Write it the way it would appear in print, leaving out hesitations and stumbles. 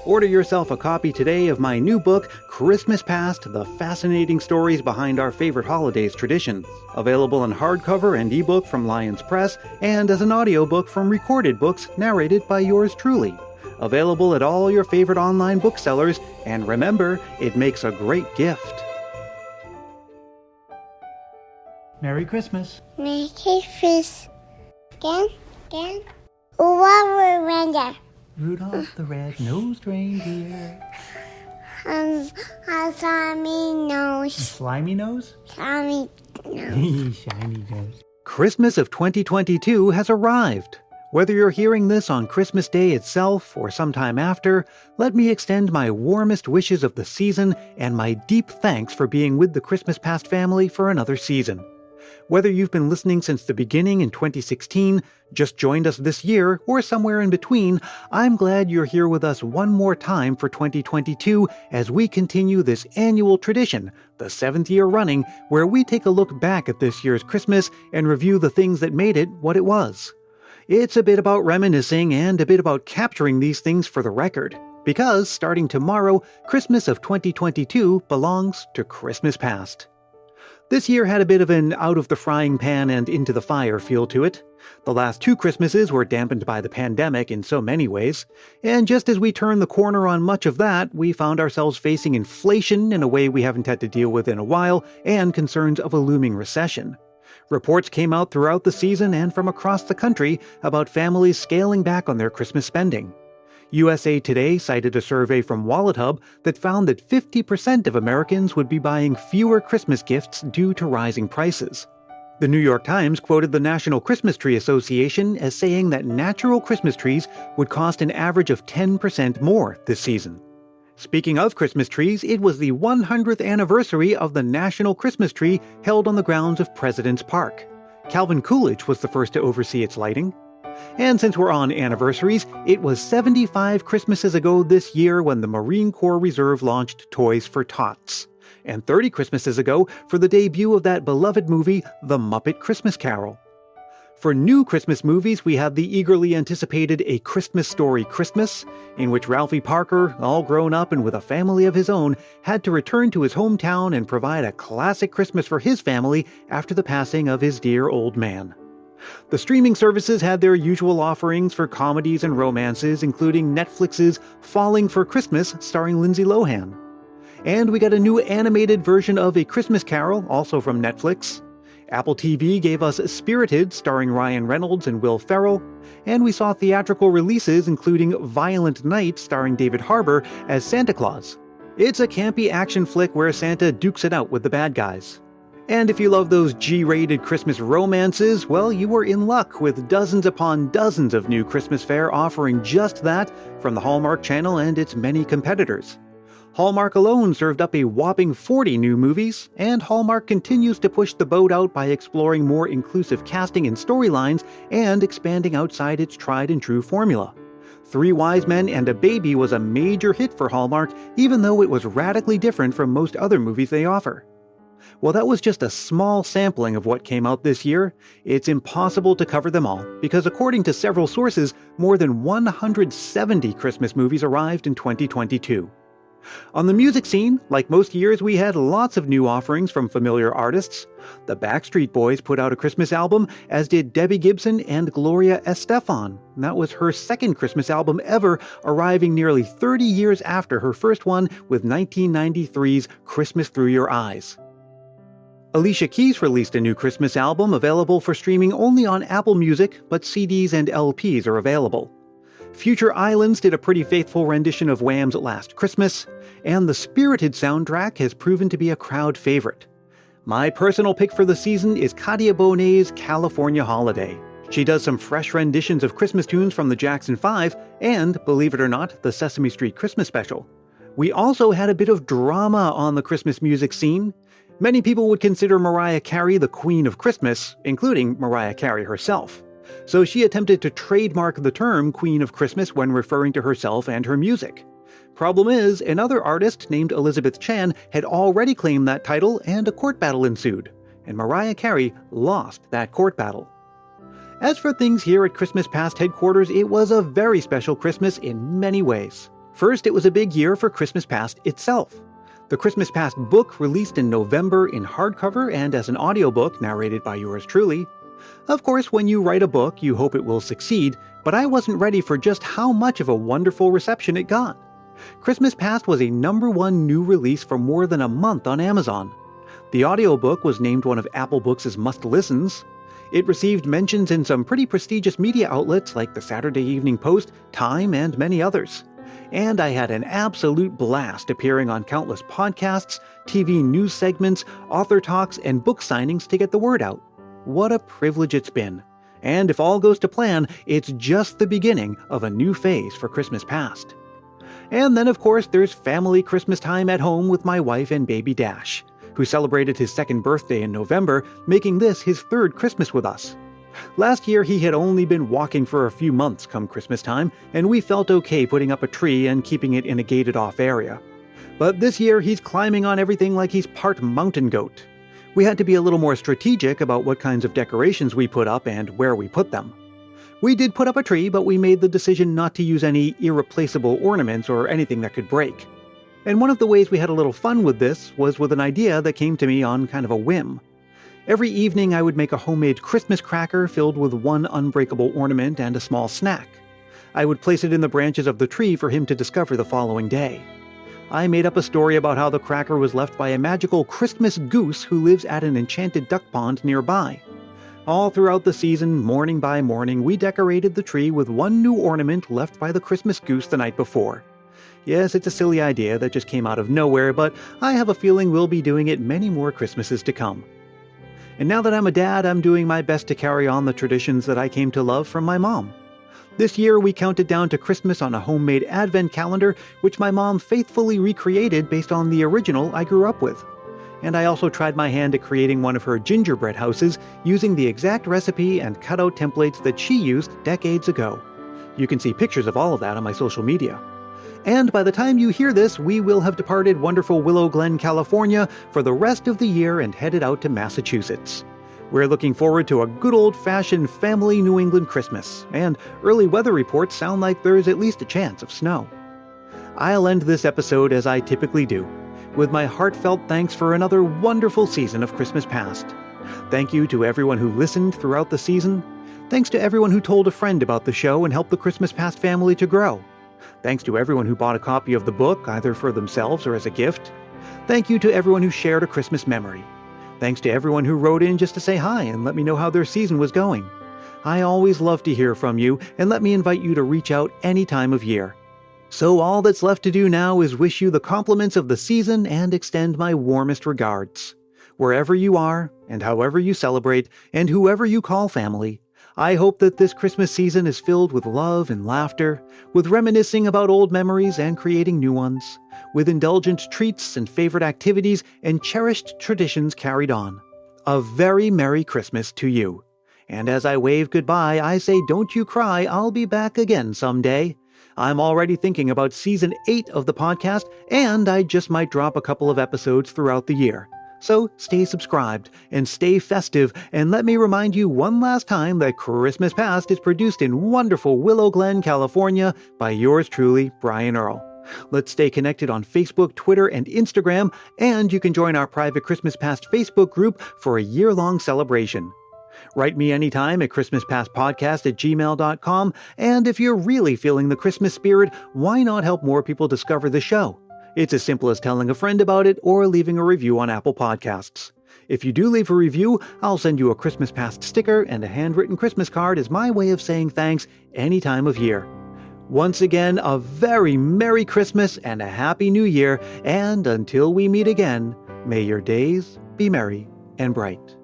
Order yourself a copy today of my new book, Christmas Past, The Fascinating Stories Behind Our Favorite Holidays Traditions. Available in hardcover and ebook from Lions Press, and as an audiobook from Recorded Books narrated by yours truly. Available at all your favorite online booksellers, and remember, it makes a great gift. Merry Christmas. Merry Christmas. Again. Over reindeer. Rudolph the red-nosed reindeer. A slimy nose. Slimy nose? Slimy nose. Shiny nose. Christmas of 2022 has arrived. Whether you're hearing this on Christmas Day itself or sometime after, let me extend my warmest wishes of the season and my deep thanks for being with the Christmas Past family for another season. Whether you've been listening since the beginning in 2016, just joined us this year, or somewhere in between, I'm glad you're here with us one more time for 2022 as we continue this annual tradition, the 7th year running, where we take a look back at this year's Christmas and review the things that made it what it was. It's a bit about reminiscing and a bit about capturing these things for the record. Because, starting tomorrow, Christmas of 2022 belongs to Christmas Past. This year had a bit of an out-of-the-frying-pan and into-the-fire feel to it. The last 2 Christmases were dampened by the pandemic in so many ways, and just as we turned the corner on much of that, we found ourselves facing inflation in a way we haven't had to deal with in a while, and concerns of a looming recession. Reports came out throughout the season and from across the country about families scaling back on their Christmas spending. USA Today cited a survey from WalletHub that found that 50% of Americans would be buying fewer Christmas gifts due to rising prices. The New York Times quoted the National Christmas Tree Association as saying that natural Christmas trees would cost an average of 10% more this season. Speaking of Christmas trees, it was the 100th anniversary of the National Christmas Tree held on the grounds of President's Park. Calvin Coolidge was the first to oversee its lighting. And since we're on anniversaries, it was 75 Christmases ago this year when the Marine Corps Reserve launched Toys for Tots, and 30 Christmases ago for the debut of that beloved movie, The Muppet Christmas Carol. For new Christmas movies, we had the eagerly anticipated A Christmas Story Christmas, in which Ralphie Parker, all grown up and with a family of his own, had to return to his hometown and provide a classic Christmas for his family after the passing of his dear old man. The streaming services had their usual offerings for comedies and romances, including Netflix's Falling for Christmas starring Lindsay Lohan. And we got a new animated version of A Christmas Carol, also from Netflix. Apple TV gave us Spirited, starring Ryan Reynolds and Will Ferrell, and we saw theatrical releases including Violent Night, starring David Harbour as Santa Claus. It's a campy action flick where Santa dukes it out with the bad guys. And if you love those G-rated Christmas romances, well, you were in luck with dozens upon dozens of new Christmas fare offering just that from the Hallmark Channel and its many competitors. Hallmark alone served up a whopping 40 new movies, and Hallmark continues to push the boat out by exploring more inclusive casting and storylines and expanding outside its tried-and-true formula. 3 Wise Men and a Baby was a major hit for Hallmark, even though it was radically different from most other movies they offer. Well, that was just a small sampling of what came out this year. It's impossible to cover them all, because according to several sources, more than 170 Christmas movies arrived in 2022. On the music scene, like most years, we had lots of new offerings from familiar artists. The Backstreet Boys put out a Christmas album, as did Debbie Gibson and Gloria Estefan. That was her second Christmas album ever, arriving nearly 30 years after her first one with 1993's Christmas Through Your Eyes. Alicia Keys released a new Christmas album available for streaming only on Apple Music, but CDs and LPs are available. Future Islands did a pretty faithful rendition of Wham's Last Christmas, and the Spirited soundtrack has proven to be a crowd favorite. My personal pick for the season is Katia Bonet's California Holiday. She does some fresh renditions of Christmas tunes from the Jackson 5 and, believe it or not, the Sesame Street Christmas special. We also had a bit of drama on the Christmas music scene. Many people would consider Mariah Carey the Queen of Christmas, including Mariah Carey herself. So she attempted to trademark the term Queen of Christmas when referring to herself and her music. Problem is, another artist named Elizabeth Chan had already claimed that title and a court battle ensued, and Mariah Carey lost that court battle. As for things here at Christmas Past headquarters, it was a very special Christmas in many ways. First, it was a big year for Christmas Past itself. The Christmas Past book released in November in hardcover and as an audiobook narrated by yours truly. Of course, when you write a book, you hope it will succeed, but I wasn't ready for just how much of a wonderful reception it got. Christmas Past was a #1 new release for more than a month on Amazon. The audiobook was named one of Apple Books' must-listens. It received mentions in some pretty prestigious media outlets like the Saturday Evening Post, Time, and many others. And I had an absolute blast appearing on countless podcasts, TV news segments, author talks, and book signings to get the word out. What a privilege it's been. And if all goes to plan, it's just the beginning of a new phase for Christmas Past. And then, of course, there's family Christmas time at home with my wife and baby Dash, who celebrated his 2nd birthday in November, making this his 3rd Christmas with us. Last year, he had only been walking for a few months come Christmas time, and we felt okay putting up a tree and keeping it in a gated-off area. But this year, he's climbing on everything like he's part mountain goat. We had to be a little more strategic about what kinds of decorations we put up and where we put them. We did put up a tree, but we made the decision not to use any irreplaceable ornaments or anything that could break. And one of the ways we had a little fun with this was with an idea that came to me on kind of a whim. Every evening I would make a homemade Christmas cracker filled with one unbreakable ornament and a small snack. I would place it in the branches of the tree for him to discover the following day. I made up a story about how the cracker was left by a magical Christmas goose who lives at an enchanted duck pond nearby. All throughout the season, morning by morning, we decorated the tree with one new ornament left by the Christmas goose the night before. Yes, it's a silly idea that just came out of nowhere, but I have a feeling we'll be doing it many more Christmases to come. And now that I'm a dad, I'm doing my best to carry on the traditions that I came to love from my mom. This year, we counted down to Christmas on a homemade advent calendar, which my mom faithfully recreated based on the original I grew up with. And I also tried my hand at creating one of her gingerbread houses using the exact recipe and cutout templates that she used decades ago. You can see pictures of all of that on my social media. And by the time you hear this, we will have departed wonderful Willow Glen, California for the rest of the year and headed out to Massachusetts. We're looking forward to a good old-fashioned family New England Christmas, and early weather reports sound like there's at least a chance of snow. I'll end this episode as I typically do, with my heartfelt thanks for another wonderful season of Christmas Past. Thank you to everyone who listened throughout the season. Thanks to everyone who told a friend about the show and helped the Christmas Past family to grow. Thanks to everyone who bought a copy of the book, either for themselves or as a gift. Thank you to everyone who shared a Christmas memory. Thanks to everyone who wrote in just to say hi and let me know how their season was going. I always love to hear from you, and let me invite you to reach out any time of year. So all that's left to do now is wish you the compliments of the season and extend my warmest regards. Wherever you are, and however you celebrate, and whoever you call family, I hope that this Christmas season is filled with love and laughter, with reminiscing about old memories and creating new ones, with indulgent treats and favorite activities and cherished traditions carried on. A very Merry Christmas to you. And as I wave goodbye, I say don't you cry, I'll be back again someday. I'm already thinking about Season 8 of the podcast, and I just might drop a couple of episodes throughout the year. So stay subscribed and stay festive, and let me remind you one last time that Christmas Past is produced in wonderful Willow Glen, California by yours truly, Brian Earl. Let's stay connected on Facebook, Twitter, and Instagram, and you can join our private Christmas Past Facebook group for a year-long celebration. Write me anytime at christmaspastpodcast@gmail.com, and if you're really feeling the Christmas spirit, why not help more people discover the show? It's as simple as telling a friend about it or leaving a review on Apple Podcasts. If you do leave a review, I'll send you a Christmas Past sticker and a handwritten Christmas card as my way of saying thanks any time of year. Once again, a very Merry Christmas and a Happy New Year, and until we meet again, may your days be merry and bright.